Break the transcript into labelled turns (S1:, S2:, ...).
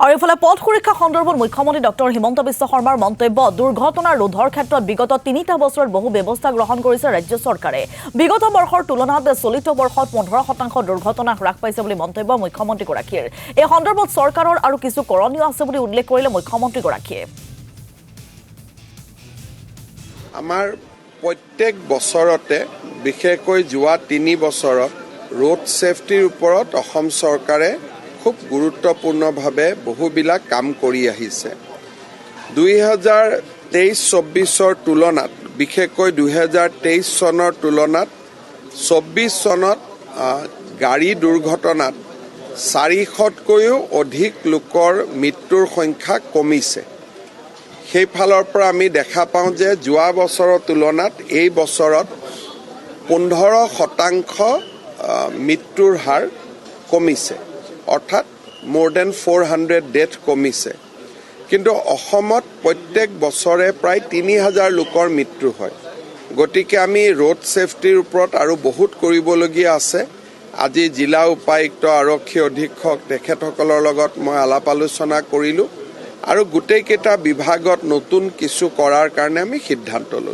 S1: আৰু ইফালে পথ সুৰক্ষা সন্দৰ্ভত মুখ্যমন্ত্ৰী ডক্টৰ হিমন্ত বিশ্ব শৰ্মাৰ মন্তব্য দুৰ্ঘটনা ৰোধৰ ক্ষেত্ৰত বিগত ৩টা বছৰত বহু ব্যৱস্থা গ্ৰহণ কৰিছে ৰাজ্য চৰকাৰে। বিগত বৰ্ষৰ তুলনাত চলিত বৰ্ষত 15% দুৰ্ঘটনা হ্ৰাস পাইছে বুলি মন্তব্য মুখ্যমন্ত্ৰীগৰাকীৰ। এই সন্দৰ্ভত চৰকাৰৰ আৰু কিছু কৰণীয় আছে বুলি উল্লেখ কৰিলে মুখ্যমন্ত্ৰীগৰাকীয়ে।
S2: আমাৰ প্ৰত্যেক বছৰতে বিশেষকৈ যোৱা ৩ বছৰত ৰোড ছেফটিৰ ওপৰত অসম চৰকাৰে খুব গুৰুত্বপূৰ্ণভাৱে বহুবিলাক কাম কৰি আহিছে। 2023-24 তুলনাত বিশেষকৈ 2023 চনৰ তুলনাত 24 চনত গাড়ী দুৰ্ঘটনাত 400তকৈও অধিক লোকৰ মৃত্যুৰ সংখ্যা কমিছে। সেইফালৰ পৰা আমি দেখা পাওঁ যে যোৱা বছৰৰ তুলনাত এই বছৰত 15% মৃত্যুৰ হাৰ কমিছে, অৰ্থাৎ more than 400 ডেথ কমিছে। কিন্তু অসমত প্ৰত্যেক বছৰে প্ৰায় 3000 লোকৰ মৃত্যু হয়। গতিকে আমি ৰোড ছেফটিৰ ওপৰত আৰু বহুত কৰিবলগীয়া আছে। আজি জিলা উপায়ুক্ত আৰক্ষী অধীক্ষক তেখেতসকলৰ লগত মই আলাপ আলোচনা কৰিলোঁ আৰু গোটেইকেইটা বিভাগত নতুন কিছু কৰাৰ কাৰণে আমি সিদ্ধান্ত ল'লোঁ।